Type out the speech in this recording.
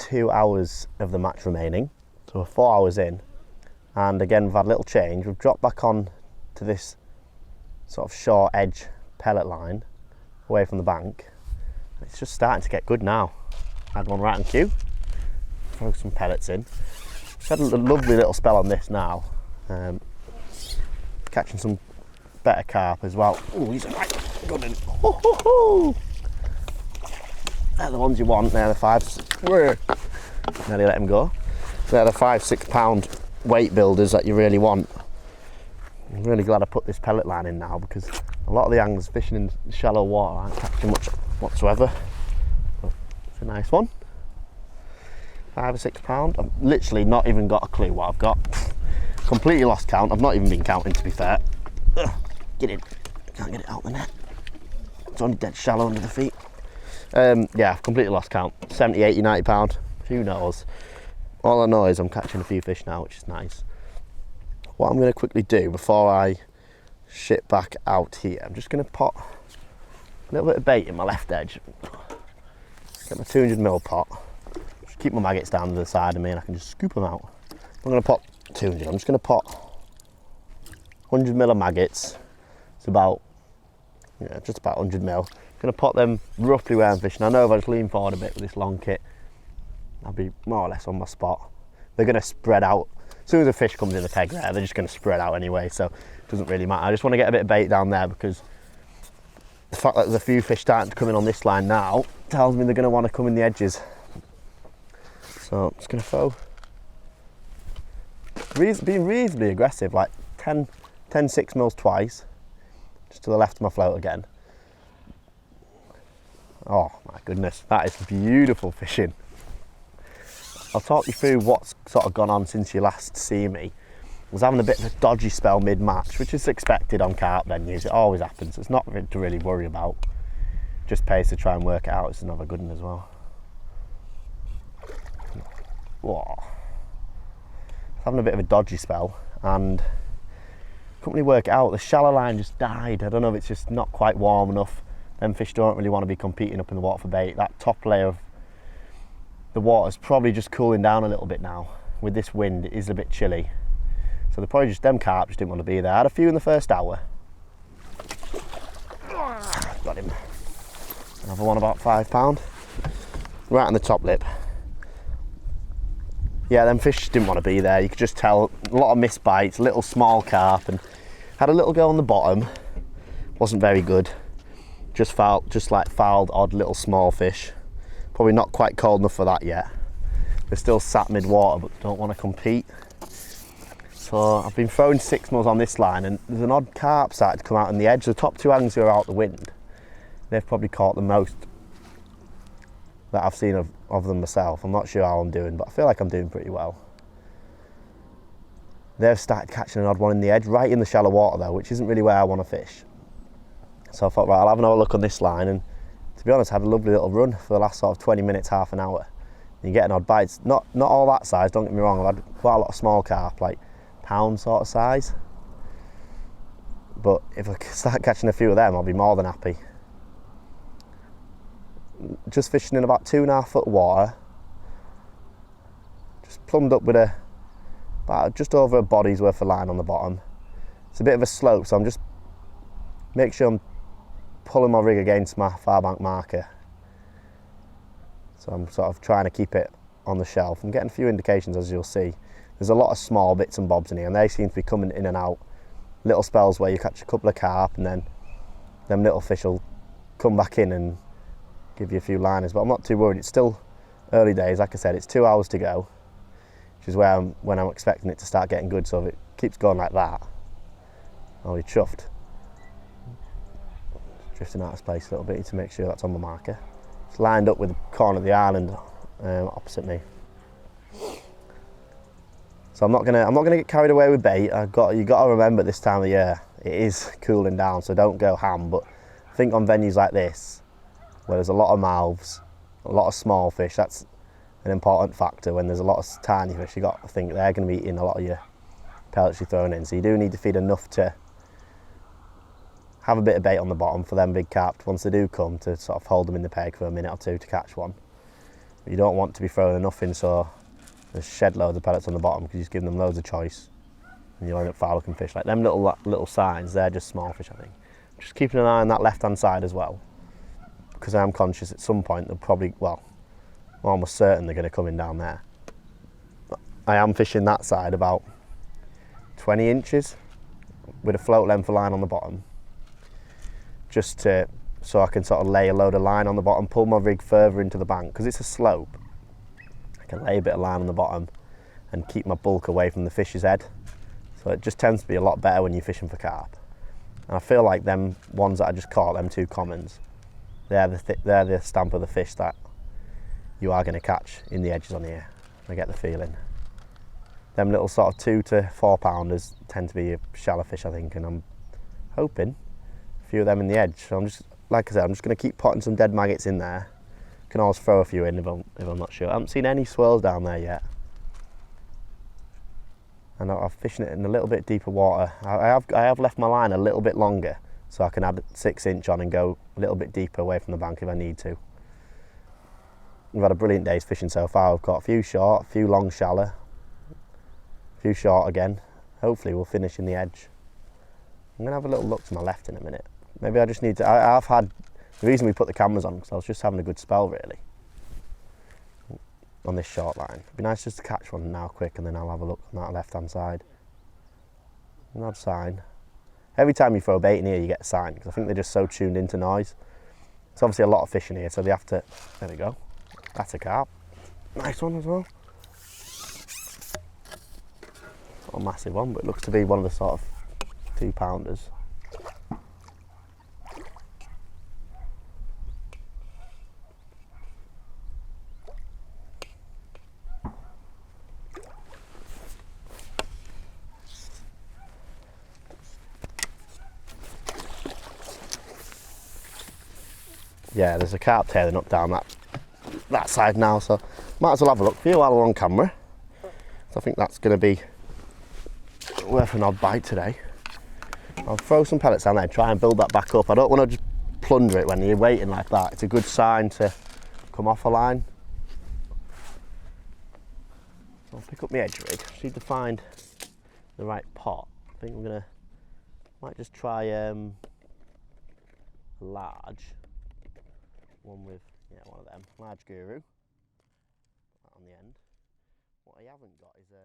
2 hours of the match remaining, so we're 4 hours in, and again we've had a little change. We've dropped back on to this sort of short edge pellet line away from the bank. It's just starting to get good now. Had one right on cue, throw some pellets in. Had a lovely little spell on this now, catching some better carp as well. Oh, he's a right good one. They're the ones you want. They're the 5. Nearly let him go. They're the 5-6 pound weight builders that you really want. I'm really glad I put this pellet line in now, because a lot of the anglers fishing in shallow water aren't catching much whatsoever. But it's a nice one. 5 or 6 pound. I've literally not even got a clue what I've got. Completely lost count. I've not even been counting, to be fair. Ugh, get in. Can't get it out the net. It's only dead shallow under the feet. Yeah, I've completely lost count. 70, 80, 90 pound. Who knows? All I know is I'm catching a few fish now, which is nice. What I'm going to quickly do before I ship back out here, I'm just going to pot a little bit of bait in my left edge. Get my 200ml pot. Just keep my maggots down to the side of me and I can just scoop them out. I'm going to pot 200. I'm just going to pot 100ml of maggots. It's about, just about 100ml. I'm going to pot them roughly where I'm fishing. I know if I just lean forward a bit with this long kit, I'll be more or less on my spot. They're going to spread out. As soon as a fish comes in the peg there, they're just going to spread out anyway, so it doesn't really matter. I just want to get a bit of bait down there, because the fact that there's a few fish starting to come in on this line now tells me they're going to want to come in the edges. So I'm just going to throw, being reasonably aggressive, like 10 6 mils twice, just to the left of my float again. Oh my goodness, that is beautiful fishing. I'll talk you through what's sort of gone on since you last see me. I was having a bit of a dodgy spell mid-match, which is expected on carp venues. It always happens. It's not to really worry about. Just pays to try and work it out. It's another good one as well. Whoa. Having a bit of a dodgy spell, and couldn't really work it out. The shallow line just died. I don't know if it's just not quite warm enough. Them fish don't really want to be competing up in the water for bait. That top layer of the water's probably just cooling down a little bit now. With this wind, it is a bit chilly. So they're probably just, them carp just didn't want to be there. I had a few in the first hour. Got him. Another one about 5 pound. Right on the top lip. Yeah, them fish didn't want to be there. You could just tell, a lot of missed bites, little small carp, and had a little go on the bottom. Wasn't very good. Just fouled odd little small fish. Probably not quite cold enough for that yet. They're still sat mid-water, but don't want to compete. So I've been throwing 6 mils on this line, and there's an odd carp started to come out on the edge. The top 2 anglers who are out the wind, they've probably caught the most that I've seen of them myself. I'm not sure how I'm doing, but I feel like I'm doing pretty well. They've started catching an odd one in the edge, right in the shallow water though, which isn't really where I want to fish. So I thought, right, I'll have another look on this line, and to be honest, I had a lovely little run for the last sort of 20 minutes, half an hour. You get an odd bite. It's not all that size, don't get me wrong. I've had quite a lot of small carp, like pound sort of size. But if I start catching a few of them, I'll be more than happy. Just fishing in about 2.5 foot of water. Just plumbed up with about just over a body's worth of line on the bottom. It's a bit of a slope, so I'm just make sure I'm pulling my rig against my far bank marker. So I'm sort of trying to keep it on the shelf. I'm getting a few indications, as you'll see. There's a lot of small bits and bobs in here, and they seem to be coming in and out. Little spells where you catch a couple of carp, and then them little fish will come back in and give you a few liners. But I'm not too worried. It's still early days. Like I said, it's 2 hours to go, which is when I'm expecting it to start getting good. So if it keeps going like that, I'll be chuffed. Drifting out of space a little bit to make sure that's on the marker. It's lined up with the corner of the island opposite me. So I'm not gonna get carried away with bait. You got to remember this time of year it is cooling down, so don't go ham. But I think on venues like this, where there's a lot of mouths, a lot of small fish, that's an important factor. When there's a lot of tiny fish, you got to think they're going to be eating a lot of your pellets you're throwing in. So you do need to feed enough to have a bit of bait on the bottom for them big carp, once they do come, to sort of hold them in the peg for a minute or two to catch one. But you don't want to be throwing enough in so there's shed loads of pellets on the bottom, because you just give them loads of choice and you'll end up foul looking fish. Like them little signs, they're just small fish, I think. Just keeping an eye on that left hand side as well, because I am conscious at some point they'll probably, well, I'm almost certain they're going to come in down there. I am fishing that side about 20 inches with a float length of line on the bottom, just so I can sort of lay a load of line on the bottom, pull my rig further into the bank, because it's a slope. I can lay a bit of line on the bottom and keep my bulk away from the fish's head. So it just tends to be a lot better when you're fishing for carp. And I feel like them ones that I just caught, them two commons, they're the stamp of the fish that you are going to catch in the edges on here. I get the feeling. Them little sort of 2 to 4 pounders tend to be a shallow fish, I think, and I'm hoping a few of them in the edge. So I'm just, like I said, I'm just going to keep potting some dead maggots in there. Can always throw a few in if I'm not sure. I haven't seen any swirls down there yet. And I'm fishing it in a little bit deeper water. I have left my line a little bit longer so I can add 6 inch on and go a little bit deeper away from the bank if I need to. We've had a brilliant day's fishing so far. We've caught a few short, a few long shallow, a few short again. Hopefully we'll finish in the edge. I'm going to have a little look to my left in a minute. Maybe I just need to, I've had, the reason we put the cameras on because I was just having a good spell really on this short line. It'd be nice just to catch one now quick, and then I'll have a look on that left hand side. An odd sign. Every time you throw a bait in here you get a sign, because I think they're just so tuned into noise. It's obviously a lot of fish in here, so they have to, there we go. That's a carp. Nice one as well. Not a massive one, but it looks to be one of the sort of 2 pounders. Yeah, there's a carp tailing up down that side now, so might as well have a look for you while we're on camera. So I think that's going to be worth an odd bite today. I'll throw some pellets down there and try and build that back up. I don't want to just plunder it when you're waiting like that. It's a good sign to come off a line. So I'll pick up my edge rig. Just need to find the right pot. I think might just try a large one with, yeah, one of them, large guru on the end. What I haven't got is a